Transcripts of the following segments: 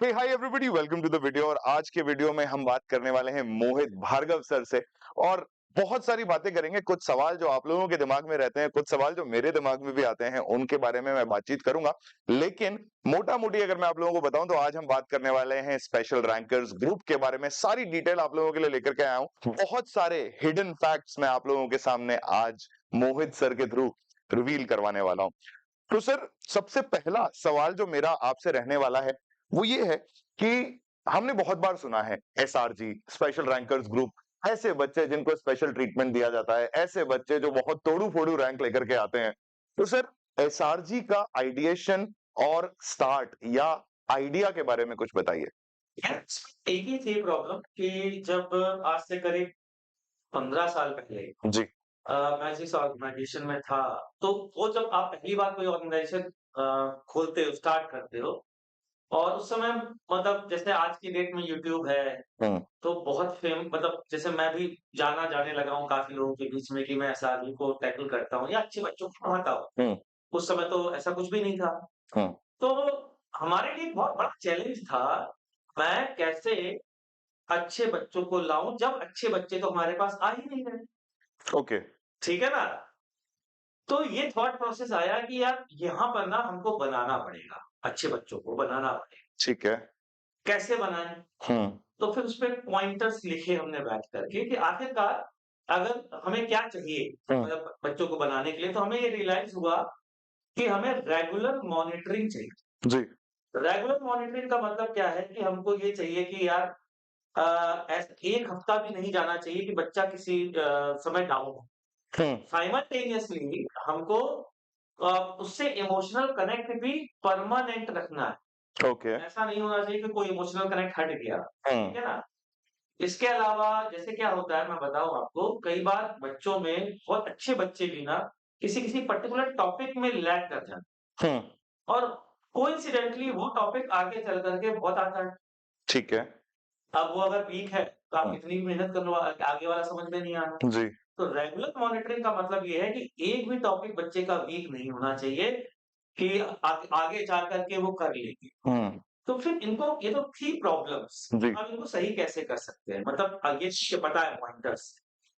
Hey hi everybody welcome to the video. और आज के वीडियो में हम बात करने वाले हैं मोहित भार्गव सर से। और बहुत सारी बातें करेंगे। कुछ सवाल जो आप लोगों के दिमाग में रहते हैं, कुछ सवाल जो मेरे दिमाग में भी आते हैं, उनके बारे में मैं बातचीत करूंगा। लेकिन मोटा मोटी अगर मैं आप लोगों को बताऊं तो आज हम बात करने वाले हैं स्पेशल रैंकर्स ग्रुप के बारे में। सारी डिटेल आप लोगों के लिए लेकर के आया हूं। बहुत सारे हिडन फैक्ट्स मैं आप लोगों के सामने आज मोहित सर के थ्रू रिवील करवाने वाला हूं। तो सर, सबसे पहला सवाल जो मेरा आपसे रहने वाला है वो ये है कि हमने बहुत बार सुना है एसआरजी, स्पेशल रैंकर्स ग्रुप, ऐसे बच्चे जिनको स्पेशल ट्रीटमेंट दिया जाता है, ऐसे बच्चे जो बहुत तोड़ू-फोड़ू रैंक लेकर के आते हैं। तो सर, एसआरजी का आइडिएशन और स्टार्ट या आइडिया के बारे में कुछ बताइए? एक ही थी प्रॉब्लम कि जब आज से करीब 15 साल पहले जी। मैं जिस ऑर्गेनाइजेशन में था, तो वो जब आप पहली बार कोई ऑर्गेनाइजेशन खोलते हो, स्टार्ट करते हो और उस समय मतलब जैसे आज की डेट में यूट्यूब है, हुँ, तो बहुत मतलब जैसे मैं भी जाना जाने लगा हूँ काफ़ी लोगों के बीच में कि मैं एसआरजी को टैकल करता हूँ या अच्छे बच्चों को पढ़ाता हूँ। हुँ, उस समय तो ऐसा कुछ भी नहीं था। हुँ। तो हमारे लिए बहुत बड़ा चैलेंज था, मैं कैसे अच्छे बच्चों को लाऊँ, जब अच्छे बच्चे तो हमारे पास आ ही नहीं रहे, ओके। ठीक है ना? तो ये थॉट प्रोसेस आया कि यार यहाँ पर ना हमको बनाना पड़ेगा, अच्छे बच्चों को बनाना पड़ेगा। ठीक है। कैसे बनाएँ? हुँ, तो फिर उसपे पॉइंटर्स लिखे हमने बैठ कर के कि आखिरकार अगर हमें क्या चाहिए हुँ। मतलब बच्चों को बनाने के लिए, तो हमें ये रियलाइज़ हुआ कि हमें रेगुलर मॉनिटरिंग चाहिए। जी। रेगुलर मॉनिटरिंग का मतलब क्या है कि हमको ये चाहिए कि यार ऐस 1 हफ्ता भी नहीं जाना चाहिए कि बच्चा किसी समय डाउन हो। हुँ, साइमल्टेनियसली हमको अ, उससे इमोशनल कनेक्ट भी परमानेंट रखना है। ओके। ऐसा नहीं होना चाहिए कि कोई इमोशनल कनेक्ट हट गया, हुँ, ठीक है ना? इसके अलावा जैसे क्या होता है मैं बताऊँ आपको, कई बार बच्चों में बहुत अच्छे बच्चे भी ना किसी-किसी पर्टिकुलर टॉपिक में लैग कर जाते हुँ। हैं और कोइंसिडेंटली वो टॉपिक आगे चल कर के बहुत आता है। ठीक है। अब वो अगर वीक है, तो आप हुँ, कितनी भी मेहनत कर लो आगे वाला समझ में नहीं आना। जी। तो रेगुलर मॉनिटरिंग का मतलब ये है कि एक भी टॉपिक बच्चे का वीक नहीं होना चाहिए कि आगे जा कर के वो कर लेंगे। हुँ, तो फिर इनको ये तो थी प्रॉब्लम्स, जी। अब इनको सही कैसे कर सकते हैं? मतलब ये चीज़ पता है पॉइंटर्स।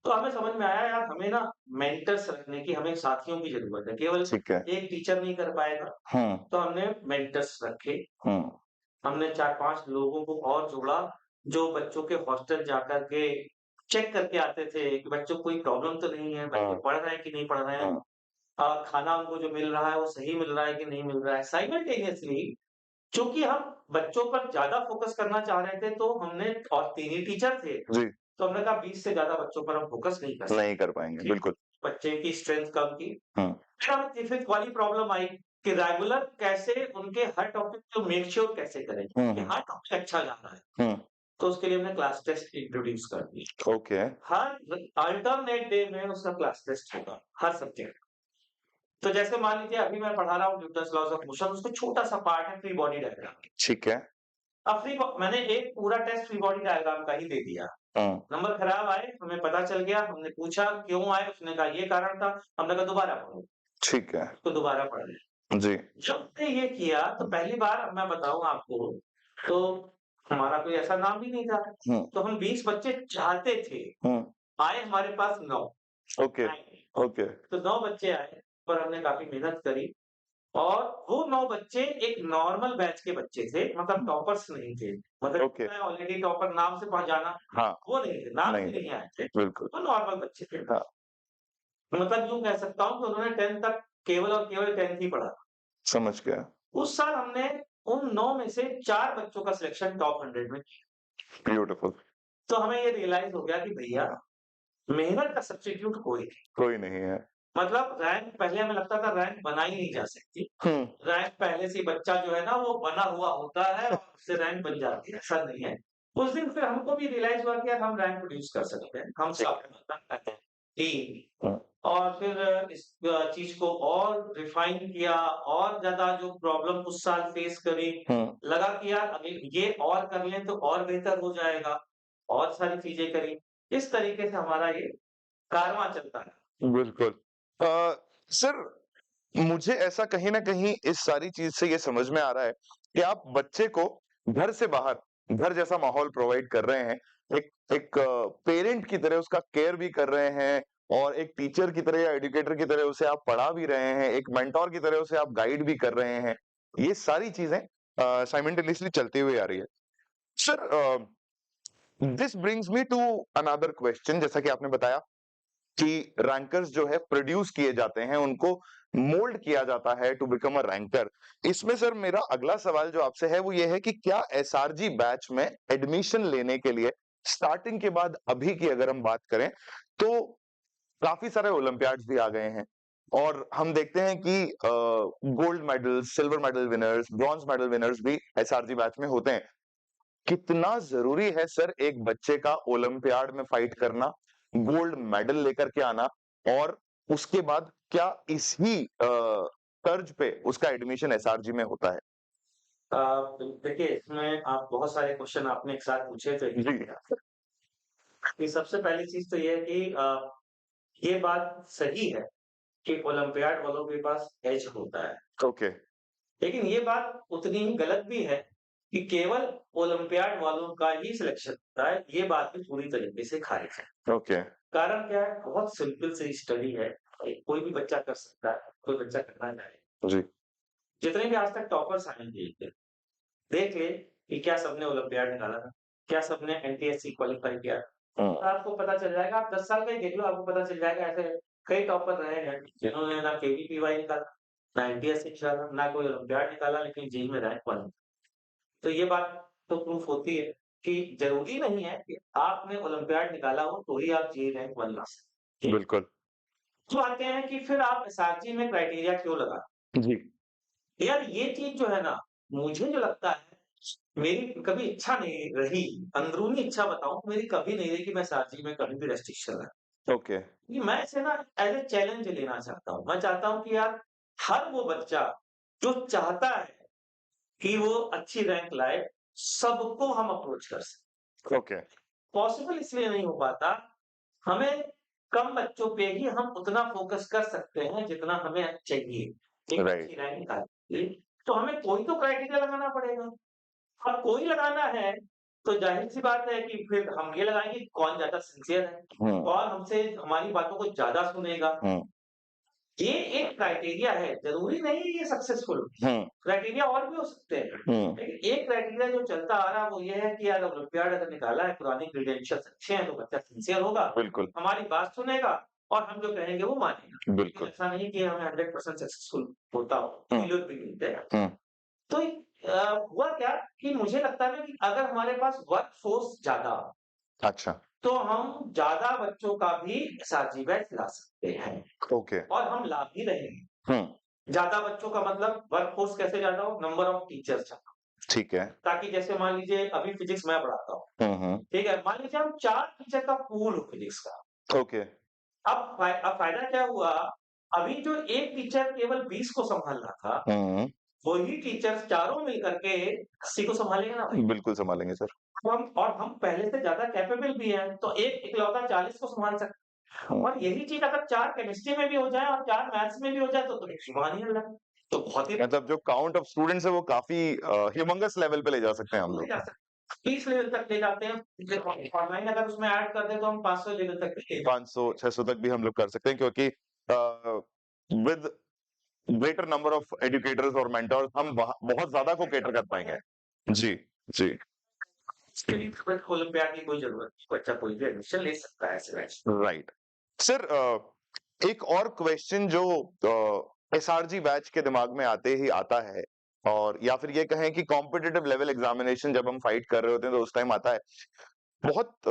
तो हमें समझ में आया यार हमें ना मेंटर्स रखने की हमें साथियों की ज़रूरत है। केवल ठीक है। एक टीचर नहीं कर पाएगा, हुँ, तो हमने मेंटर्स रखे। हुँ, हमने 4-5 लोगों को और जोड़ा, जो बच्चों के हॉस्टल जाकर के चेक करके आते थे कि बच्चों को कोई प्रॉब्लम तो नहीं है, बच्चे हाँ, पढ़ रहे हैं कि नहीं पढ़ रहे हैं। हाँ, खाना उनको जो मिल रहा है, वो सही मिल रहा है कि नहीं मिल रहा है। साइमल्टेनियसली चूँकि हम बच्चों पर ज़्यादा फ़ोकस करना चाह रहे थे, तो हमने और 3 ही टीचर थे, जी, तो हमने कहा 20 से ज़्यादा बच्चों पर हम फ़ोकस नहीं कर नहीं सकते। कर पाएँगे, ठीक, बिल्कुल। बच्चे की स्ट्रेंथ कम की। हुँ, फिर हमें फिफ्थ वाली प्रॉब्लम आई कि रेगुलर कैसे उनके हर टॉपिक को मेक श्योर कैसे करें हुँ, कि हुँ, हर टॉपिक अच्छा जा रहा है। हुँ, तो उसके लिए हमने क्लास टेस्ट इंट्रोड्यूस कर दिए। ओके, हर अल्टरनेट डे में उसका क्लास टेस्ट होगा, हर सब्जेक्ट। तो जैसे मान लीजिए अभी मैं पढ़ा रहा हूँ न्यूटन्स लॉज़ ऑफ मोशन, उसका छोटा-सा पार्ट है फ्री बॉडी डायग्राम। ठीक है। अब मैंने एक पूरा टेस्ट फ्री बॉडी डायग्राम का ही दे दिया। हुँ, नंबर खराब आए, हमें पता चल गया, हमने पूछा क्यों आए? उसने कहा ये कारण था। हमने कहा दोबारा पढ़ो, ठीक है। उसको दोबारा पढ़ लें। जी, जब हमने ये किया तो हुँ, पहली बार अब मैं बताऊँ आपको, तो हमारा कोई ऐसा नाम भी नहीं था। हुँ, तो हम 20 बच्चे चाहते थे, हुँ, आए हमारे पास 9, ओके, 9। ओके, तो 9 बच्चे आए, पर हमने काफ़ी मेहनत करी और वो 9 बच्चे एक नॉर्मल बैच के बच्चे थे, मतलब हुँ, टॉपर्स नहीं थे। मतलब ओके, होता है ऑलरेडी टॉपर नाम से पहचाना, हाँ, वो नहीं थे, नाम नहीं से है, नहीं आए थे, बिल्कुल, वो नॉर्मल बच्चे थे। हाँ, मतलब यूँ कह सकता हूँ कि उन्होंने 10th तक केवल और केवल 10th ही पढ़ा। समझ गया। उस साल हमने उन 9 में से 4 बच्चों का सिलेक्शन टॉप 100 में किया। ब्यूटीफुल। तो हमें ये रियलाइज़ हो गया कि भैया मेहनत का सब्स्टिट्यूट कोई नहीं। कोई नहीं है। मतलब रैंक पहले हमें लगता था रैंक बनाई नहीं जा सकती। हुँ, रैंक पहले से ही बच्चा जो है ना वो बना हुआ होता है और उससे रैंक बन जाती है, ऐसा नहीं है। उस दिन फिर हमको भी रियलाइज़ हुआ कि यार हम रैंक प्रोड्यूस कर सकते हैं, हम ठीक सब है। टीम। हुँ, और फिर इस चीज़ को और रिफ़ाइन किया और ज़्यादा जो प्रॉब्लम उस साल फेस करी, हुँ, लगा कि यार अभी ये और कर लें तो और बेहतर हो जाएगा, और सारी चीज़ें करी। इस तरीके से हमारा ये कारवां चलता है। बिल्कुल। सर, मुझे ऐसा कहीं न कहीं इस सारी चीज़ से ये समझ में आ रहा है कि आप बच्चे को घर से बाहर घर जैसा माहौल प्रोवाइड कर रहे हैं। एक एक पेरेंट की तरह उसका केयर भी कर रहे हैं और एक टीचर की तरह या एजुकेटर की तरह उसे आप पढ़ा भी रहे हैं, एक मेंटर की तरह उसे आप गाइड भी कर रहे हैं। ये सारी चीज़ें साइमल्टेनियसली चलती हुई आ रही है। Sir this brings me to another question जैसा कि आपने बताया कि रैंकर्स जो है प्रोड्यूस किए जाते हैं, उनको मोल्ड किया जाता है टू बिकम अ रैंकर। इसमें सर मेरा अगला सवाल जो आपसे है वो ये है कि क्या एसआरजी बैच में एडमिशन लेने के लिए स्टार्टिंग के बाद अभी की अगर हम बात करें तो काफी सारे ओलंपियाड्स भी आ गए हैं और हम देखते हैं कि gold medal, silver medal winners, bronze medal winners भी एसआरजी बैच में होते हैं। कितना जरूरी है सर एक बच्चे का ओलंपियाड में फाइट करना, गोल्ड मेडल लेकर के आना और उसके बाद क्या इसी तर्ज पे उसका एडमिशन एसआरजी में होता है? अ, देखिए इसमें आप बहुत सारे क्वेश्चन आपने एक साथ पूछे तो जी, कि सबसे पहली चीज़ तो ये है कि ये बात सही है कि ओलंपियाड वालों के पास एज होता है। ओके, लेकिन ये बात उतनी ही गलत भी है कि केवल ओलंपियाड वालों का ही सिलेक्शन होता है, ये बात भी पूरी तरीके से खारिज है। ओके, कारण क्या है? बहुत सिंपल सी स्टडी है, कोई भी बच्चा कर सकता है, कोई बच्चा करना चाहे। जी, जितने भी आज तक टॉपर्स आए हैं देश के, देख ले कि क्या सबने ओलंपियाड निकाला था? क्या सबने एनटीएससी क्वालीफाई किया? हुँ, और आपको पता चल जाएगा, आप 10 साल का ही देख लो, आपको पता चल जाएगा ऐसे कई टॉपर रहे हैं, जिन्होंने ना केवीपीवाई निकाला, ना एनटीएससी निकाला, ना कोई ओलंपियाड निकाला, लेकिन जेईई में रैंक 1। तो ये बात तो प्रूफ होती है कि ज़रूरी नहीं है कि आपने ओलंपियाड निकाला हो, तो ही आप जेईई रैंक 1 ला सकते हैं। बिल्कुल, तो आते हैं कि फिर आप एसआरजी में क्राइटेरिया क्यों लगा? जी, यार ये चीज़ जो है ना, मुझे जो लगता है, मेरी कभी इच्छा नहीं रही, अंदरूनी इच्छा बताऊँ, मेरी कभी नहीं रही कि मैं एसआरजी में कभी भी रेस्ट्रिक्शन रखूँ। ओके, कि मैं इसे ना एज़ अ चैलेंज लेना चाहता हूँ। मैं चाहता हूँ कि यार हर वो बच्चा जो चाहता है कि वो अच्छी रैंक लाए, सबको हम अप्रोच कर सकें। ओके, पॉसिबल इसलिए नहीं हो पाता, हमें कम बच्चों पे ही हम उतना फ़ोकस कर सकते हैं जितना हमें चाहिए, एक राइट, अच्छी रैंक निकालने के लिए। तो हमें कोई तो क्राइटेरिया लगाना पड़ेगा। अब कोई लगाना है, तो ज़ाहिर-सी बात है कि फिर हम ये लगाएँगे कि कौन ज़्यादा सिंसियर है, हुँ, कौन हमसे हमारी बातों को ज़्यादा सुनेगा। हुँ, ये एक क्राइटेरिया है, ज़रूरी नहीं है ये सक्सेसफुल हो। हुँ, क्राइटेरिया और भी हो सकते हैं। हुँ, लेकिन एक क्राइटेरिया जो चलता आ रहा है वो ये है कि यार ओलंपियाड अगर निकाला है, पुराने क्रेडेंशियल्स अच्छे हैं, तो बच्चा सिंसियर होगा, बिल्कुल, हमारी बात सुनेगा और हम जो कहेंगे वो मानेगा। लेकिन बिल्कुल, ऐसा नहीं कि हमें 100% सक्सेसफुल होता हो, हुँ, फेल्योर भी मिलते हैं। हुँ, तो हुआ क्या कि मुझे लगता है ना कि अगर हमारे पास वर्क फोर्स ज़्यादा, अच्छा, तो हम ज़्यादा बच्चों का भी एसआरजी बैच ला सकते हैं ओके, और हम ला भी रहे हैं। हुँ, ज़्यादा बच्चों का मतलब वर्क फोर्स कैसे ज़्यादा हो? नंबर ऑफ टीचर्स ज़्यादा। ठीक है, ताकि जैसे मान लीजिए अभी फिज़िक्स मैं पढ़ाता हूँ, हुँ, हुँ, ठीक है? मान लीजिए हम 4 टीचर का पूल हो फिज़िक्स का। ओके, अब फ़ायदा क्या हुआ? अभी जो एक टीचर केवल 20 को सँभाल रहा था, हुँ, वही टीचर्स चारों मिल कर के 80 को सँभालेंगे ना भाई। बिल्कुल सँभालेंगे सर, हम पहले से ज़्यादा कैपेबल भी हैं, तो एक इकलौता 40 को सँभाल सकता है। हुँ, और यही चीज़ अगर 4 केमिस्ट्री में भी हो जाए और 4 मैथ्स में भी हो जाए तो शुभान ही अल्लाह। तो बहुत ही मतलब जो काउंट ऑफ स्टूडेंट्स है वो काफ़ी ह्यूमंगस लेवल पे ले जा सकते हैं हम ले लोग। जा सकते 30 लेवल तक ले जाते हैं। देखो ऑनलाइन अगर उसमें ऐड कर दें तो हम 500 लेवल तक भी ले जा 500-600 तक भी हम लोग कर सकते हैं क्योंकि with greater number of educators और मेंटर्स हम बहुत ज्यादा को कैटर कर पाएंगे। जी, जी, इसके लिए फिर ओलंपियाड की कोई ज़रूरत नहीं, बच्चा कोई भी एडमिशन ले सकता है ऐसे बैच में। राइट। सर एक और क्वेश्चन जो एसआरजी बैच के दिमाग में आते ही आता है और या फिर ये कहें कि कॉम्पिटिटिव लेवल एग्जामिनेशन जब हम फाइट कर रहे होते हैं तो उस टाइम आता है बहुत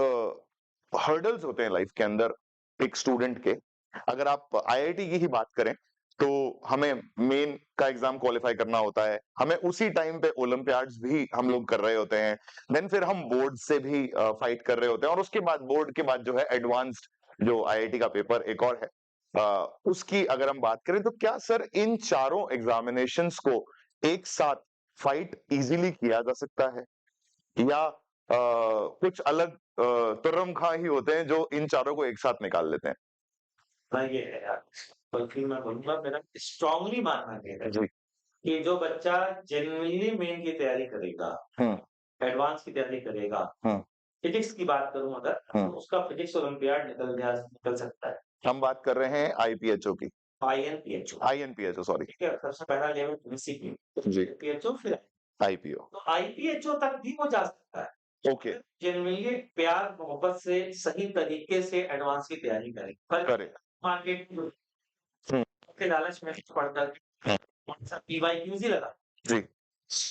हर्डल्स होते हैं लाइफ के अंदर एक स्टूडेंट के। अगर आप आईआईटी की ही बात करें तो हमें मेन का एग्जाम क्वालिफाई करना होता है, हमें उसी टाइम पे ओलंपियाड्स भी हम लोग कर रहे होते हैं, देन फिर हम बोर्ड से भी फाइट कर रहे होते हैं और उसके बाद बोर्ड के बाद जो है एडवांस्ड जो आईआईटी का पेपर एक और है उसकी अगर हम बात करें तो क्या सर इन चारों एग्जामिनेशंस को एक साथ फाइट इजीली किया जा सकता है या कुछ अलग तुर्रम खां ही होते हैं जो इन चारों को एक साथ निकाल लेते हैं? हाँ, ये है यार। बल्कि मैं बोलूँगा मेरा स्ट्रांगली मानना ये है जी। कि जो बच्चा जेनुइनली मेन की तैयारी करेगा, हुँ, एडवांस की तैयारी करेगा, हुँ, फिजिक्स की बात करूँ अगर, तो हुँ। उसका फिजिक्स ओलंपियाड निकल सकता है। हम बात कर रहे हैं आईपीएचओ की, आईएनपीएचओ, आईएनपीएचओ सॉरी। ठीक है? सबसे पहला लेवल एमसीक्यू, जी, पीएचओ फिर आईपीओ। तो आईपीएचओ तक भी वो जा सकता है। ओके, अगर जेनुइनली प्यार-मोहब्बत से सही तरीके से एडवांस की तैयारी करे। पर करेक्ट। मार्केट में हुँ, के लालच में पड़कर हुँ, कौन-सा पीवाईक्यूज़ ही लगा, जी,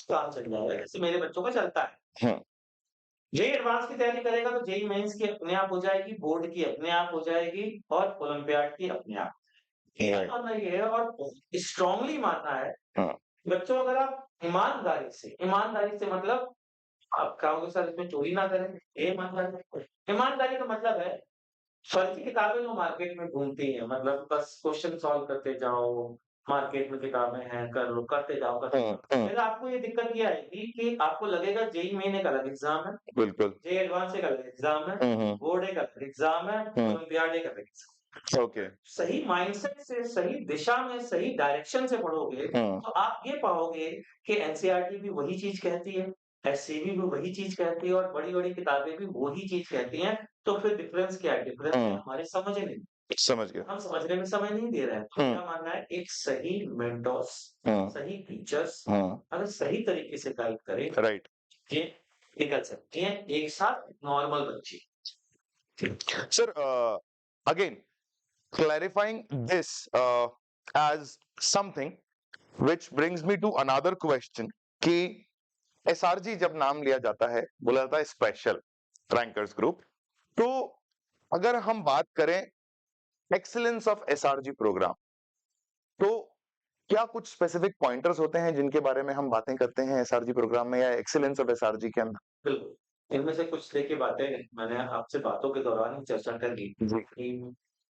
काम चल जाएगा। जैसे मेरे बच्चों का चलता है। हुँ, जेईई एडवांस की तैयारी करेगा तो जेईई मेंस की अपने आप हो जाएगी, बोर्ड की अपने आप हो जाएगी और ओलंपियाड की अपने आप। मेरा राइट, मानना ये है और बहुत स्ट्रांगली मानना है, हाँ, बच्चों अगर आप ईमानदारी से मतलब आप कहोगे सर इसमें चोरी ना करें, ये ईमानदारी ईमानदारी का मतलब है फर्जी किताबें जो मार्केट में घूमती हैं, मतलब बस क्वेश्चन सॉल्व करते जाओ, मार्केट में किताबें हैं, कर लो, करते हुँ, जाओ। हुँ, फिर आपको ये दिक्कत ये आएगी कि आपको लगेगा जेईई मेन एक अलग एग्ज़ाम है, बिल्कुल। जेईई एडवांस एक अलग एग्ज़ाम है, हुँ, हुँ, बोर्ड एक अलग एग्ज़ाम है, हुँ, ओलंपियाड एक अलग एग्ज़ाम ओके, सही माइंडसेट से, सही दिशा में, सही डायरेक्शन से पढ़ोगे, हुँ, तो आप ये पाओगे कि एनसीईआरटी भी वही चीज़ कहती है, एससीबी भी वही चीज़ कहती है और बड़ी-बड़ी किताबें भी वही चीज़ कहती हैं। तो फिर डिफरेंस क्या है? डिफरेंस है हुँ, हमारे समझ में। समझ गया। हम समझने में समय नहीं दे रहे हैं। तो हुँ, मेरा मानना है एक सही मेंटोर्स, हुँ, सही टीचर्स हुँ, अगर सही तरीके से गाइड करें, राइट। ये निकल सकती हैं एक साथ नॉर्मल बच्चे। Sir, again, clarifying this as something which brings me to another question कि एसआरजी जब नाम लिया जाता है, बोला जाता है स्पेशल रैंकर्स ग्रुप, तो अगर हम बात करें एक्सीलेंस ऑफ एसआरजी प्रोग्राम, तो क्या कुछ स्पेसिफिक पॉइंटर्स होते हैं जिनके बारे में हम बातें करते हैं एसआरजी प्रोग्राम में या एक्सीलेंस ऑफ एसआरजी के अंदर? बिल्कुल। इनमें से कुछ देखिए बातें मैंने आपसे बातों के दौरान ही चर्चा कर ली जी। कि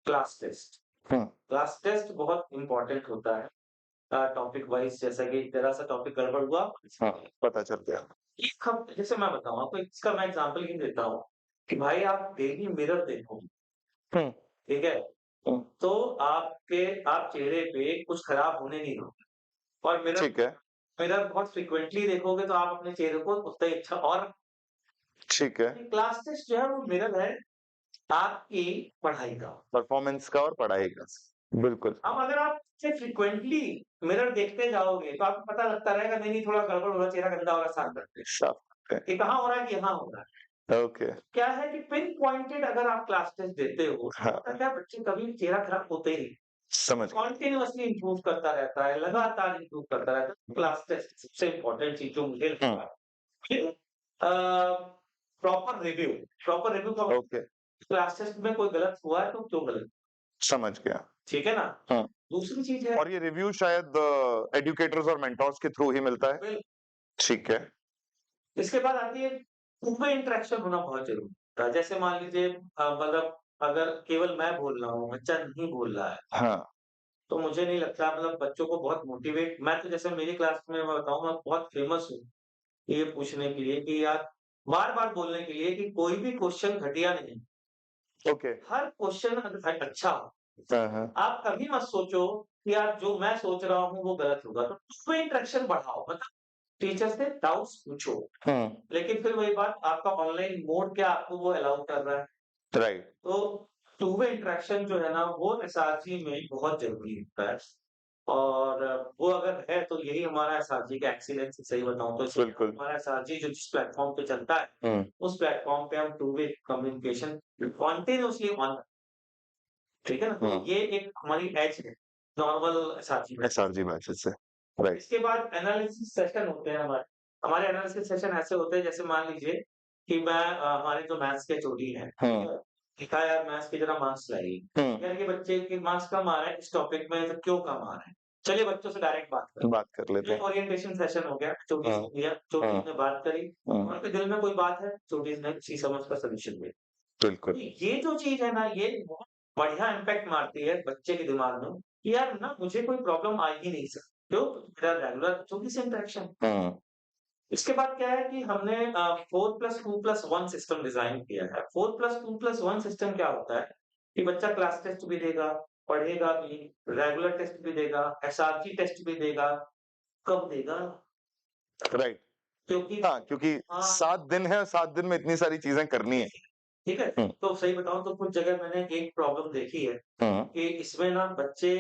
क्लास टेस्ट। हुँ, क्लास टेस्ट बहुत इम्पोर्टेंट होता है टॉपिक वाइज़ जैसा कि ज़रा-सा टॉपिक गड़बड़ हुआ हाँ, पता चल गया। एक हफ़्ते जैसे मैं बताऊँ आपको इसका मैं एग्ज़ाम्पल ये देता हूँ कि भाई आप डेली मिरर देखो, हुँ, ठीक है? हुँ, तो आप चेहरे पे कुछ खराब होने नहीं दोगे और मिरर ठीक है, मिरर बहुत फ्रीक्वेंटली देखोगे तो आप अपने चेहरे को उतना ही अच्छा और ठीक है। क्लास टेस्ट जो है वो मिरर है आपकी पढ़ाई का। परफॉर्मेंस का और पढ़ाई का। बिल्कुल, अब अगर आप से फ्रीक्वेंटली मिरर देखते जाओगे तो आपको पता लगता रहेगा नहीं, नहीं थोड़ा गड़बड़ हो रहा है, चेहरा गंदा हो रहा है, साफ करते हैं। साफ है। ये कहाँ हो रहा है कि यहाँ हो रहा है। ओके, क्या है कि पिन पॉइंटेड अगर आप क्लास टेस्ट देते हो, तो हाँ, होता क्या है बच्चे कभी चेहरा खराब होते ही नहीं। समझ गया। कंटीन्यूअसली इम्प्रूव करता रहता है, लगातार इम्प्रूव करता रहता है। क्लास टेस्ट सबसे इम्पोर्टेंट चीज़ जो मुझे हुँ, लगता है। फिर प्रॉपर रिव्यू का मतलब ओके, क्लास टेस्ट में कोई गलत हुआ है तो क्यों गलत? समझ गया। ठीक है ना? हाँ, दूसरी चीज़ है और ये रिव्यू शायद एजुकेटर्स और मेंटोर्स के थ्रू ही मिलता है? बिल ठीक है। इसके बाद आती है टू वे इंटरेक्शन होना बहुत ज़रूरी होता है। जैसे मान लीजिए मतलब अगर केवल मैं बोल रहा हूँ, बच्चा नहीं बोल रहा है, हाँ, तो मुझे नहीं लगता मतलब बच्चों को बहुत मोटिवेट मैं तो जैसे मेरी क्लास में मैं बताऊँ मैं बहुत फेमस हूँ, ये पूछने के लिए कि यार बार-बार बोलने के लिए कि कोई भी क्वेश्चन घटिया नहीं, ओके। हर क्वेश्चन अच्छा हो। हाँ, हाँ, आप कभी मत सोचो कि यार जो मैं सोच रहा हूँ वो गलत होगा, तो उसमें इंटरेक्शन बढ़ाओ मतलब टीचर से डाउट्स पूछो। हुँ, लेकिन फिर वही बात आपका ऑनलाइन मोड क्या आपको वो अलाउ कर रहा है। राइट, तो टू वे इंटरेक्शन जो है ना वो एसआरजी में बहुत ज़रूरी होता है। और वो अगर है तो यही हमारा एसआरजी का एक्सीलेंस है सही बताऊँ तो इसलिए बिल्कुल। हमारा एसआरजी जो जिस प्लेटफ़ॉर्म पे चलता है, हुँ, उस प्लेटफ़ॉर्म पे हम two way communication continuously on ठीक है ना? तो हुँ, ये एक हमारी एज है, नॉर्मल एसआरजी में। एसआरजी बैचेस से, राइट। इसके बाद एनालिसिस सेशन होते हैं हमारे। हमारे एनालिसिस सेशन ऐसे होते हैं जैसे मान लीजिए कि हमारे जो मैथ्स के एचओडी हैं, ठीक हुँ, है? लिखा यार मैथ्स के ज़रा मार्क्स लाइए। हुँ, यार ये बच्चे के मार्क्स कम आ रहे हैं इस टॉपिक में तो क्यों कम आ रहे हैं? चलिए बच्चों से डायरेक्ट बात करते बात कर हैं। लेते एक हैं। ओरिएंटेशन सेशन हो गया, एचओडीज़ हुँ, को दिया, एचओडीज़ हुँ, ने बात करी, हुँ, उनके दिल में कोई बात है, एचओडीज़ ने उसी समझ का सॉल्यूशन दिया। बिल्कुल। तो ये जो चीज़ है ना, ये बहुत बढ़िया इम्पैक्ट मारती है बच्चे के दिमाग में कि यार ना मुझे कोई प्रॉब्लम आ ही नहीं सकती। क्यों? मेरा रेगुलर एचओडी से इंटरेक्शन। हुँ, इसके बाद क्या है कि हमने 4+2+1 सिस्टम डिज़ाइन किया है। 4+2+1 सिस्टम क्या होता है कि बच्चा क्लास टेस्ट भी देगा, पढ़ेगा भी, रेगुलर टेस्ट भी देगा, एसआरजी टेस्ट भी देगा। कब देगा? राइट, क्योंकि हाँ, क्योंकि हाँ, 7 दिन है, 7 दिन में इतनी सारी चीज़ें करनी है। ठीक है? हुँ, तो सही बताऊँ तो कुछ जगह मैंने एक प्रॉब्लम देखी है हुँ, कि इसमें ना बच्चे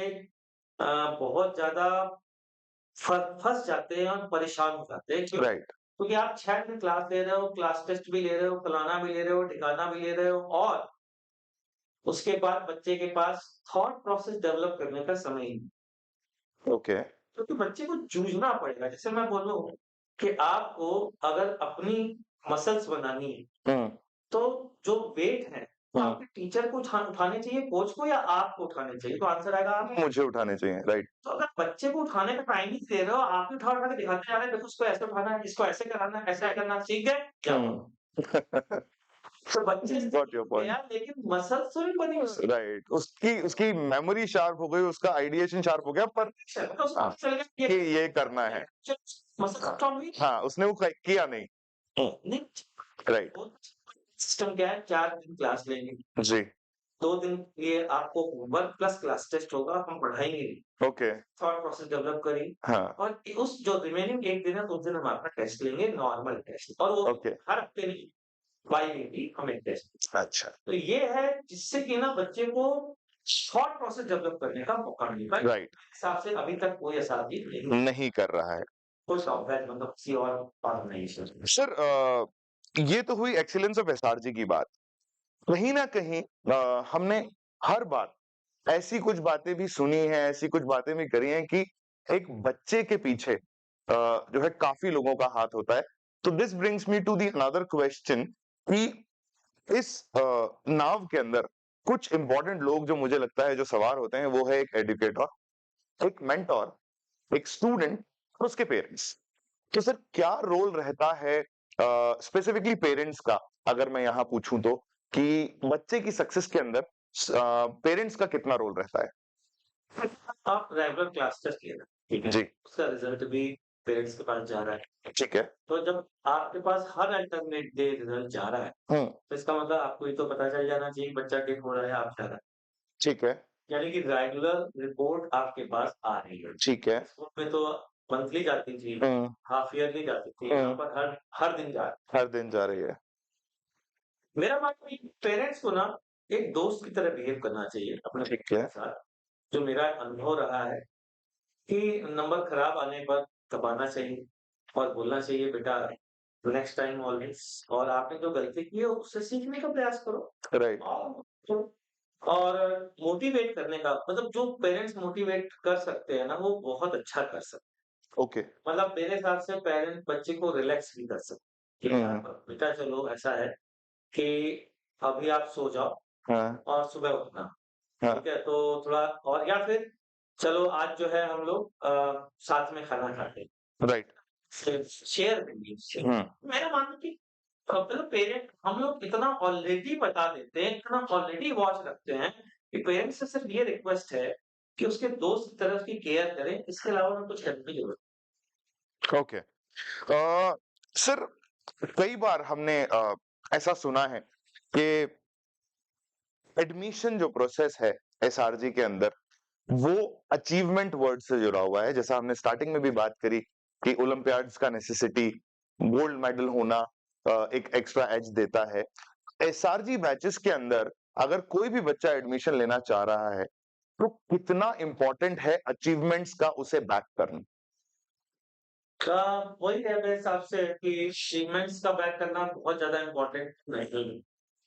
अ, बहुत ज़्यादा फँस जाते हैं और परेशान हो जाते हैं। क्यों? राइट, क्योंकि आप 6 दिन क्लास ले रहे हो, क्लास टेस्ट भी ले रहे हो, फलाना भी ले रहे हो, ठिकाना भी ले रहे हो और उसके बाद बच्चे के पास थॉट प्रोसेस डेवलप करने का समय ही नहीं। ओके, क्योंकि बच्चे को जूझना पड़ेगा। जैसे मैं बोलूँ कि आपको अगर अपनी मसल्स बनानी है, हुँ, तो जो वेट है, वो हुँ, आपके टीचर को उठाने चाहिए, कोच को या आपको उठाने चाहिए? तो आंसर आएगा आप। मुझे उठाने चाहिए, राइट। तो अगर बच्चे को उठाने का टाइम ही नहीं दे रहे हो, आप ही उठा-उठा के दिखाते जा रहे हैं, देखो इसको ऐसे उठाना है, इसको ऐसे कराना है, ऐसा करना है, सीख गए? जाओ। हुँ, तो बच्चे सीख गॉट योर तो पॉइंट। गया लेकिन मसल्स तो नहीं बनी उसकी। राइट, उसकी उसकी मेमोरी शार्प हो गई, उसका आइडिएशन शार्प हो गया पर मतलब उसको हाँ, पता चल गया कि कि ये करना है। ये मसल हाँ, स्ट्रॉन्ग हुई। हाँ, उसने वो क किया नहीं। नहीं, राइट, वो सिस्टम क्या है 4 दिन क्लास लेंगे, जी, 2 दिन ये आपको होमवर्क प्लस क्लास टेस्ट होगा, हम पढ़ाएँगे नहीं, ओके, थॉट प्रोसेस डेवलप करेंगे हाँ, और उस जो रिमेनिंग 1 दिन है, उस दिन हम आपका टेस्ट लेंगे, नॉर्मल टेस्ट और वो ओके, हर हफ्ते नहीं, बाई-वीकली हम एक टेस्ट। अच्छा, तो ये है जिससे कि ना बच्चे को थॉट प्रोसेस डेवलप करने का मौका मिलेगा। मेरे राइट, हिसाब से अभी तक कोई एसआरजी नहीं नहीं कर रहा है। खुश है मतलब किसी और ऑर्गनाइजेशन में। सर ये तो हुई एक्सीलेंस ऑफ एसआरजी की बात। कहीं न कहीं हमने हर बार ऐसी कुछ बातें भी सुनी हैं, ऐसी कुछ बातें भी करी हैं कि एक बच्चे के पीछे जो है काफ़ी लोगों का हाथ होता है। तो this brings me to the another question कि इस नाव के अंदर कुछ इम्पोर्टेंट लोग जो मुझे लगता है जो सवार होते हैं वो है एक एजुकेटर, एक मेंटर, एक स्टूडेंट और उसके पेरेंट्स। तो सर क्या रोल रहता है स्पेसिफिकली पेरेंट्स का अगर मैं यहाँ पूछूं तो कि बच्चे की सक्सेस के अंदर पेरेंट्स का कितना रोल रहता है? आप रेगुलर क्लास टेस्ट ले रहे हैं, ठीक है? जी, उसका रिज़ल्ट भी पेरेंट्स के पास जा रहा है। ठीक है। तो जब आपके पास हर अल्टरनेट डे रिज़ल्ट जा रहा है, हुँ, तो इसका मतलब आपको ये तो पता चल जाना चाहिए कि बच्चा ठीक हो रहा है या आप जा रहा है। ठीक है, यानी कि रेगुलर रिपोर्ट आपके पास आ रही है। ठीक है। स्कूल में तो मंथली जाती थी, हुँ, हाफ ईयरली जाती थी, यहाँ हुँ, पर हर हर दिन जा रही है। हर दिन जा रही है। मेरा मानना है कि पेरेंट्स को ना एक दोस्त की तरह बिहेव करना चाहिए अपने ठीक बच्चे है, के साथ। जो मेरा अनुभव रहा है कि नंबर खराब आने पर दबाना चाहिए और बोलना चाहिए बेटा नेक्स्ट टाइम ऑलवेज और आपने जो गलती की है उससे सीखने का प्रयास करो राइट, और और मोटिवेट करने का मतलब जो पेरेंट्स मोटिवेट कर सकते हैं ना वो बहुत अच्छा कर सकते ओके। हैं। मतलब मेरे हिसाब से पेरेंट बच्चे को रिलैक्स भी कर सकते हैं कि यार हुँ, बेटा चलो ऐसा है कि अभी आप सो जाओ हाँ, और सुबह उठना हाँ, ठीक है तो थोड़ा और या फिर चलो आज जो है हम लोग साथ में खाना खाते हैं राइट, शेयर करिए शेयर हुँ, मेरा मानना है कि मतलब पेरेंट हम लोग इतना ऑलरेडी बता देते हैं, इतना ऑलरेडी वॉच रखते हैं कि पेरेंट्स से सिर्फ ये रिक्वेस्ट है कि उसके दोस्त की तरह उसकी केयर करें, इसके अलावा उन्हें कुछ करने की जरूरत ओके। सर कई बार हमने ऐसा सुना है कि एडमिशन जो प्रोसेस है एसआरजी के अंदर वो अचीवमेंट वर्ड से जुड़ा हुआ है। जैसा हमने स्टार्टिंग में भी बात करी कि ओलंपियाड्स का नेसेसिटी, गोल्ड मेडल होना एक एक्स्ट्रा एज देता है। एसआरजी बैचेस के अंदर अगर कोई भी बच्चा एडमिशन लेना चाह रहा है, तो कितना इम्पोर्टेंट है अचीवमेंट्स का उसे बैक करना? का वही है मेरे हिसाब से कि अचीवमेंट्स का बैक करना बहुत ज्यादा इम्पोर्टेंट नहीं है।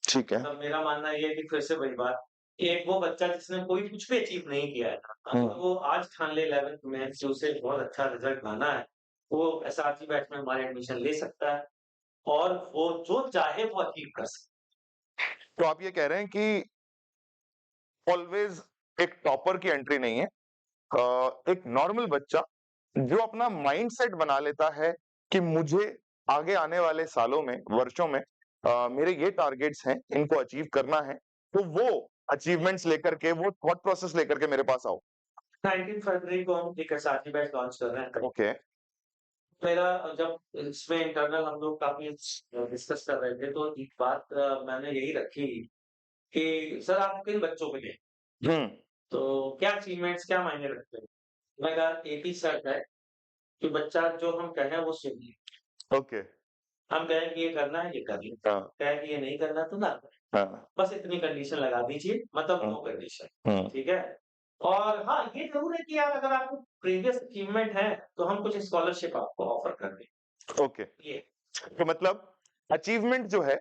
ठीक है। मतलब मेरा मानना ये है कि फिर से वही बात कि एक वो बच्चा जिसने कोई कुछ भी अचीव नहीं किया है, हुँ, अगर वो आज ठान ले 11th में कि उसे बहुत अच्छा रिजल्ट लाना है, वो एसआरसी बैच में हमारे एडमिशन ले सकता है और वो जो चाहे वो अचीव कर सकता तो आप ये कह रहे हैं कि ऑलवेज़ एक टॉपर की एंट्री नहीं है। एक नॉर्मल बच्चा जो अपना माइंडसेट बना लेता है कि मुझे आगे आने वाले सालों में, वर्षों में मेरे ये टारगेट्स हैं, इनको अचीव करना है, तो वो अचीवमेंट्स लेकर के, वो थॉट प्रोसेस लेकर के मेरे पास आओ। है। 19 फरवरी को हम एक एसआरसी बैच लॉन्च कर रहे हैं। ओके, मेरा जब इसमें इंटरनल हम लोग काफ़ी डिस्कस कर रहे थे, तो एक बात मैंने यही रखी कि सर आप किन बच्चों के लिए? हुँ, तो क्या अचीवमेंट्स क्या मायने रखते हैं? मैं कहा एक ही शर्त है कि बच्चा जो हम कहें वो सुनिए। ओके। हम कहें कि ये करना है, ये कर लो। हाँ, कहें कि ये नहीं करना तो ना करें। हाँ। बस इतनी कंडीशन लगा दीजिए, मतलब हुँ, नो कंडीशन, हुँ, ठीक है? और हाँ, ये ज़रूर है कि यार अगर आपको प्रीवियस अचीवमेंट है, तो हम कुछ स्कॉलरशिप आपको ऑफर कर दें। ओके। ये तो मतलब अचीवमेंट जो है,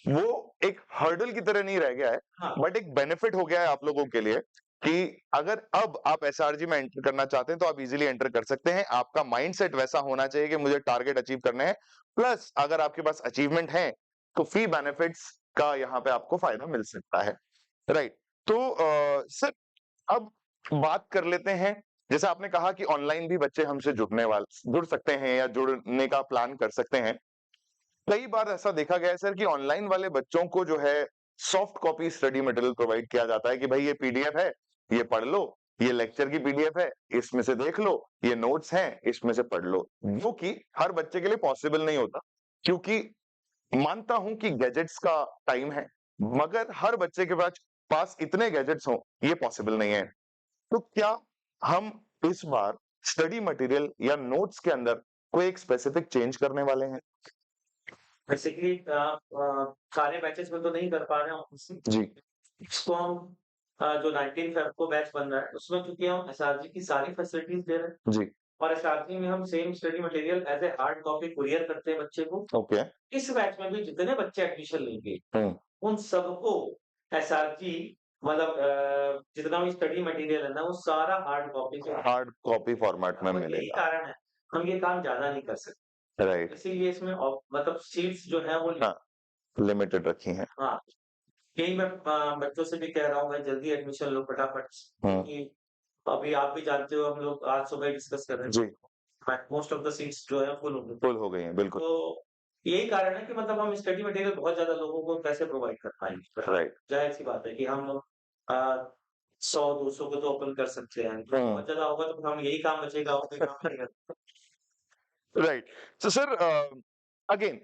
वो एक हर्डल की तरह नहीं रह गया है, हाँ, बट एक बेनिफिट हो गया है आप लोगों के लिए कि अगर अब आप एसआरजी में एंटर करना चाहते हैं, तो आप इज़िली एंटर कर सकते हैं। आपका माइंडसेट वैसा होना चाहिए कि मुझे टारगेट अचीव करने हैं, प्लस अगर आपके पास अचीवमेंट है, तो फी बेनिफिट्स का यहाँ पे आपको फ़ायदा मिल सकता है, राइट? तो सर अब बात कर लेते हैं, जैसे आपने कहा कि ऑनलाइन भी बच्चे हमसे जुड़ सकते हैं या जुड़ने का प्लान कर सकते हैं। कई बार ऐसा देखा गया है सर कि ऑनलाइन वाले बच्चों को जो है soft copy study material provide किया जाता है कि भाई ये पीडीएफ है, ये पढ़ लो, ये लेक्चर की पीडीएफ है, इसमें से देख लो, ये नोट्स हैं, इसमें से पढ़ लो। जो कि हर बच्चे के लिए पॉसिबल नहीं होता, क्योंकि मानता हूं कि गैजेट्स का टाइम है, मगर हर बच्चे के पास इतने गैजेट्स हों, ये पॉसिबल नहीं है। तो क्या हम इस बार स्टडी मटेरियल या नोट्स के अंदर कोई एक स्पेसिफिक चेंज करने वाले हैं? बेसिकली सारे बैचेस में तो नहीं कर पा रहे हैं ऑब्वियसली। जी, इसको हम जो 19 फेब को बैच बन रहा है, उसमें चूँकि हम एसआरजी की सारी फैसिलिटीज़ दे रहे हैं जी, और एसआरजी में हम same study material as a hard copy courier करते हैं बच्चे को। ओके। इस बैच में भी जितने बच्चे एडमिशन लेंगे, हुँ, उन सबको एसआरजी मतलब जितना भी स्टडी मटेरियल है ना, वो सारा हार्ड कॉपी से हार्ड कॉपी फॉर्मेट में तो यही मिलेगा, कारण है, हम ये काम ज़्यादा नहीं कर सकते। राइट। इसीलिए इसमें मतलब सीट्स जो हैं वो हाँ, लिमिटेड रखी हैं। हाँ, यही मैं बच्चों से भी कह रहा हूँ भाई जल्दी एडमिशन लो फटाफट हुँ, क्योंकि अभी आप भी जानते हो हम लोग आज सुबह ही डिस्कस कर रहे जी, थे, मोस्ट ऑफ द सीट्स जो है फुल हो गई। फुल हो गई हैं, बिल्कुल, तो यही कारण है कि मतलब हम स्टडी मटेरियल बहुत ज़्यादा लोगों को कैसे प्रोवाइड कर पाएँगे। राइट। ज़ाहिर-सी बात है कि हम 100-200 को तो ओपन कर सकते हैं, हुँ, बहुत ज़्यादा होगा तो फिर हम यही काम बचेगा और कोई काम नहीं कर राइट। तो सर अगेन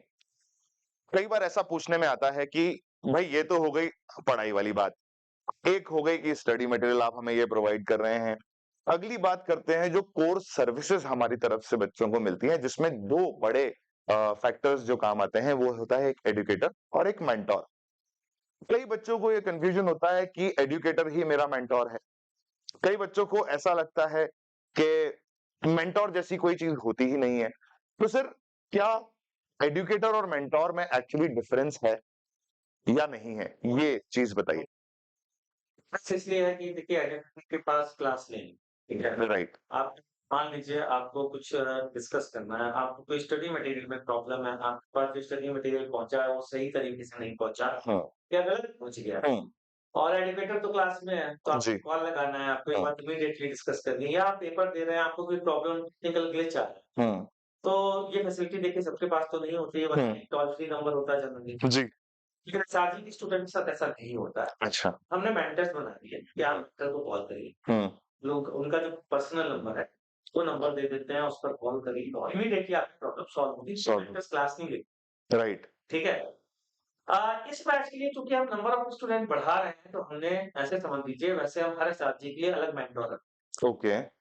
कई बार ऐसा पूछने में आता है कि भाई ये तो हो गई पढ़ाई वाली बात। एक हो गई कि स्टडी मटेरियल आप हमें ये प्रोवाइड कर रहे हैं। अगली बात करते हैं जो कोर्स सर्विसेज़ हमारी तरफ से बच्चों को मिलती हैं, जिसमें 2 बड़े फैक्टर्स जो काम आते हैं, वो होता है एक एजुकेटर और एक मेंटर। कई बच्चों को ये कन्फ्यूजन होता है कि एजुकेटर ही मेरा मेंटर है। कई बच्चों को ऐसा लगता है कि मेंटर जैसी कोई चीज़ होती ही नहीं है। तो सर क्या एजुकेटर और मेंटर में एक्चुअली डिफरेंस है या नहीं है? ये चीज़ बताइए। बस इसलिए है कि देखिए आइडेंटिटी के पास क्लास नहीं, ठीक है? राइट। आप मान लीजिए आपको कुछ डिस्कस करना है, आपको कोई स्टडी मटेरियल में प्रॉब्लम है, आपके पास जो स्टडी मटेरियल पहुँचा है वो सही तरीके से नहीं पहुँचा हाँ। या गलत पहुँच गया हुँ, और एजुकेटर तो क्लास में है, तो जी। आपको कॉल लगाना है, आपको ये हाँ। बात इमीडिएटली डिस्कस करनी है या आप पेपर दे रहे हैं, आपको कोई प्रॉब्लम टेक्निकल ग्लिच आ रहा है। हुँ, तो ये फैसिलिटी देखिए सबके पास तो नहीं होती है, हुँ, बल्कि टोल फ्री नंबर होता है जनरली। जी। लेकिन एसआरजी के स्टूडेंट के साथ ऐसा नहीं होता है। अच्छा। हमने मेंटर्स बना दिए कि आप मेंटर को कॉल करिए। हुँ, लोग उनका जो पर्सनल नंबर है, वो नंबर दे देते हैं, उस पर कॉल करिए और इमीडिएटली आपकी प्रॉब्लम सॉल्व होगी। सॉल्व मेंटर्स क्लास नहीं लेते, राइट। ठीक है? इस बैच के लिए चूँकि हम नंबर ऑफ स्टूडेंट बढ़ा रहे हैं, तो हमने ऐसे समझ लीजिए वैसे हम हर एसआरजी के लिए अलग मेंटर रखते ओके। हैं।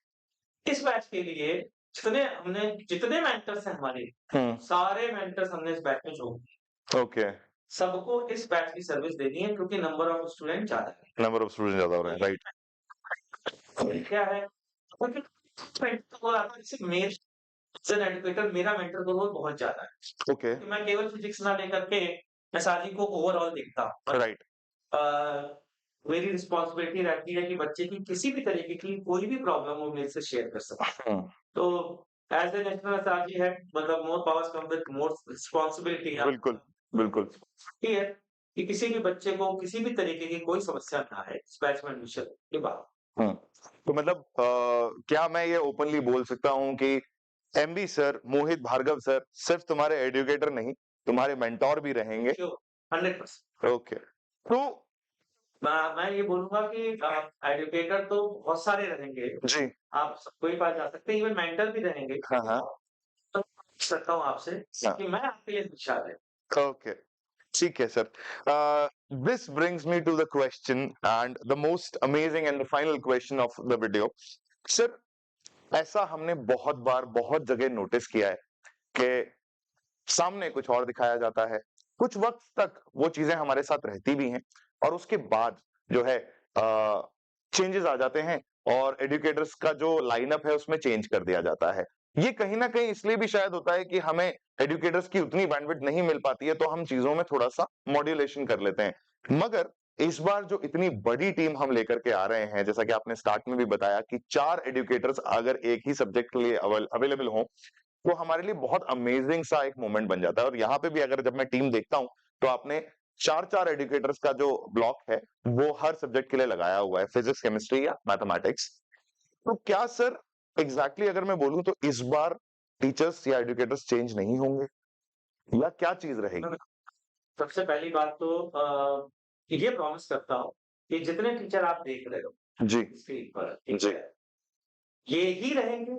इस बैच के लिए जितने मेंटर्स हैं हमारे, हुँ, सारे मेंटर्स हमने इस बैच में जोड़ दिए। ओके। सबको इस बैच की सर्विस देनी है क्योंकि नंबर ऑफ स्टूडेंट ज़्यादा है। नंबर ऑफ स्टूडेंट ज़्यादा हो रहे तो हैं, ये राइट। क्या है? क्योंकि मेंटर को आता है जैसे मेरे एज़ एन एजुकेटर मेरा मेंटर का रोल बहुत ज़्यादा है। ओके, कि मैं केवल फिज़िक्स ना लेकर के एसआरजी को ओवरऑल देखता हूँ। राइट। अ, मेरी रिस्पॉन्सिबिलिटी रहती है कि बच्चे की किसी भी तरीके की कोई भी प्रॉब्लम हो मेरे से शेयर कर सके। हुँ, तो as a national SRG head मतलब more powers come with more responsibility बिल्कुल, बिल्कुल। ये है कि किसी भी बच्चे को किसी भी तरीके की कोई समस्या ना आए इस बैच में एडमिशन के बाद। हुँ, तो मतलब क्या मैं ये ओपनली बोल सकता हूँ कि एमबी सर, मोहित भार्गव सर सिर्फ़ तुम्हारे एजुकेटर नहीं, तुम्हारे मेंटर भी रहेंगे? Sure 100% okay. तो मैं ये बोलूँगा कि एजुकेटर तो बहुत सारे रहेंगे। जी। आप सबको ही पास जा सकते हैं, इवन मेंटर भी रहेंगे। हाँ, हाँ। तो सकता हूँ आपसे हाँ, कि मैं आपके लिए दिशा दें। ओके। ठीक है sir. This brings me to the question and the most amazing and the final question of the video. Sir ऐसा हमने बहुत बार, बहुत जगह नोटिस किया है कि सामने कुछ और दिखाया जाता है। कुछ वक़्त तक वो चीज़ें हमारे साथ रहती भी हैं और उसके बाद जो है चेंजेज़ आ जाते हैं और एजुकेटर्स का जो लाइनअप है उसमें चेंज कर दिया जाता है। ये कहीं न कहीं इसलिए भी शायद होता है कि हमें एजुकेटर्स की उतनी बैंडविड्थ नहीं मिल पाती है, तो हम चीज़ों में थोड़ा-सा मॉड्यूलेशन कर लेते हैं। मगर इस बार जो इतनी बड़ी टीम हम लेकर के आ रहे हैं, जैसा कि आपने स्टार्ट में भी बताया कि 4 एजुकेटर्स अगर एक ही सब्जेक्ट के लिए अवेलेबल हों, तो हमारे लिए बहुत अमेजिंग सा एक मोमेंट बन जाता है और यहाँ पे भी अगर जब मैं टीम देखता हूँ, तो आपने 4-4 एजुकेटर्स का जो ब्लॉक है, वो हर सब्जेक्ट के लिए लगाया हुआ है, फिजिक्स, केमिस्ट्री या मैथमेटिक्स। तो क्या सर एग्ज़ैक्टली अगर मैं बोलूँ तो इस बार टीचर्स या एजुकेटर्स चेंज नहीं होंगे या क्या चीज़ रहेगी? सबसे पहली बात तो ये प्रॉमिस करता हूँ कि जितने टीचर आप देख रहे हो जी, स्क्रीन पर, ठीक जी। है? ये ही रहेंगे,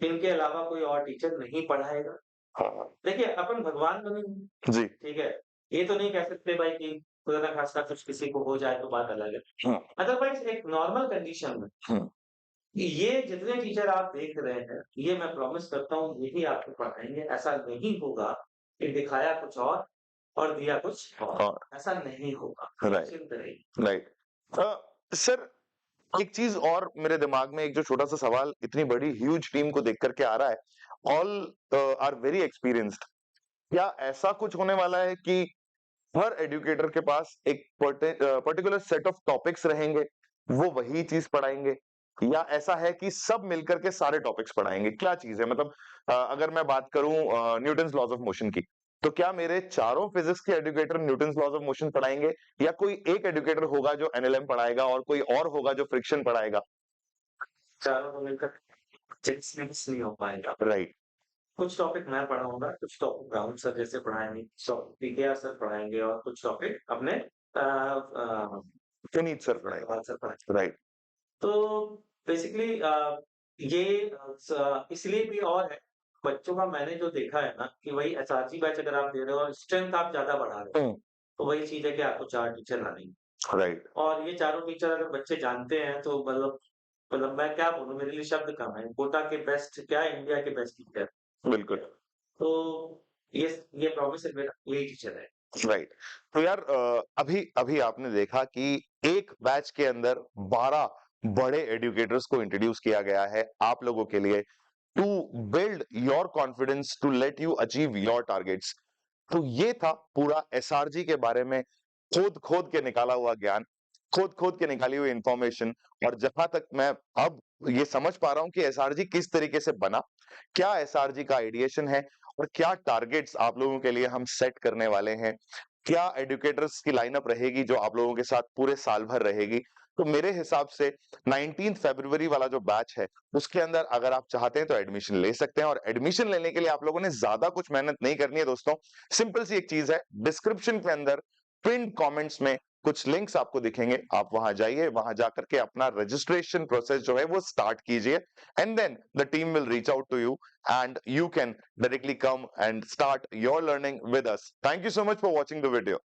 इनके अलावा कोई और टीचर नहीं पढ़ाएगा। हाँ, हाँ। देखिए, अपन भगवान तो नहीं, जी। ठीक है? ये तो नहीं कह सकते भाई कि खुदा ना खास्ता कुछ किसी को हो जाए तो बात अलग है। हुँ, अदरवाइज़ एक नॉर्मल कंडीशन में हुँ। ये जितने टीचर आप देख रहे हैं, ये मैं प्रॉमिस करता हूँ यही आपको पढ़ाएँगे। ऐसा नहीं होगा कि दिखाया कुछ और दिया कुछ और। और ऐसा नहीं होगा, राइट, निश्चिंत रहिए। राइट। सर एक चीज़ और मेरे दिमाग में एक जो छोटा-सा सवाल इतनी बड़ी ह्यूज टीम को देख कर के आ रहा है, ऑल आर वेरी एक्सपीरियंस्ड। क्या ऐसा कुछ होने वाला है कि हर एजुकेटर के पास एक पर्टिकुलर सेट ऑफ टॉपिक्स रहेंगे, वो वही चीज़ पढ़ाएँगे? या ऐसा है कि सब मिलकर के सारे टॉपिक्स पढ़ाएँगे? क्या चीज़ है? मतलब अगर मैं बात करूँ न्यूटन्स लॉज़ ऑफ मोशन की, तो क्या मेरे चारों फिज़िक्स के educator Newton's laws of motion पढ़ाएँगे या कोई एक एजुकेटर होगा जो एनएलएम पढ़ाएगा और कोई और होगा जो फ्रिक्शन पढ़ाएगा? चारों को मिलकर जिक्स मिक्स नहीं हो पाएगा। राइट, कुछ टॉपिक मैं पढ़ाऊँगा, कुछ टॉपिक राहुल सर जैसे पढ़ाएँगे, कुछ टॉपिक पीकेआर सर पढ़ाएँगे और कुछ टॉपिक अपने पुनीत सर अग्रवाल पढ़ाएँगे। सर पढ़ाएँगे। राइट, तो बेसिकली ये इसलिए भी और है, बच्चों का मैंने जो देखा है ना कि वही एसआरसी बैच अगर आप दे रहे हो और स्ट्रेंथ आप ज़्यादा बढ़ा रहे हो, हुँ, तो वही चीज़ है कि आपको 4 टीचर लाने हैं। राइट, और ये चारों टीचर अगर बच्चे जानते हैं तो मतलब मैं क्या बोलूँ मेरे लिए शब्द कम है। कोटा के बेस्ट क्या इंडिया के बेस्ट टीचर। बिल्कुल। तो ये ये प्रॉमिस है मेरा, यही टीचर है। राइट। तो यार अभी अभी आपने देखा कि एक बैच के अंदर 12 बड़े एजुकेटर्स को इंट्रोड्यूस किया गया है आप लोगों के लिए to build your confidence to let you achieve your targets. तो ये था पूरा एसआरजी के बारे में खोद-खोद के निकाला हुआ ज्ञान, खोद-खोद के निकाली हुई इन्फॉर्मेशन और जहाँ तक मैं अब ये समझ पा रहा हूँ कि एसआरजी किस तरीके से बना, क्या एसआरजी का आइडिएशन है और क्या टारगेट्स आप लोगों के लिए हम सेट करने वाले हैं। क्या एजुकेटर्स की लाइनअप रहेगी जो आप लोगों के साथ पूरे साल भर रहेगी। तो मेरे हिसाब से 19th फरवरी वाला जो बैच है, उसके अंदर अगर आप चाहते हैं तो एडमिशन ले सकते हैं और एडमिशन लेने के लिए आप लोगों ने ज़्यादा कुछ मेहनत नहीं करनी है दोस्तों। सिंपल सी एक चीज़ है, डिस्क्रिप्शन के अंदर पिन्ड कमेंट्स में कुछ लिंक्स आपको दिखेंगे, आप वहां जाइए, वहां जाकर के अपना रजिस्ट्रेशन प्रोसेस जो है वो स्टार्ट कीजिए and then the team will reach out to you and you can directly come and start your learning with us. Thank you so much for watching the video.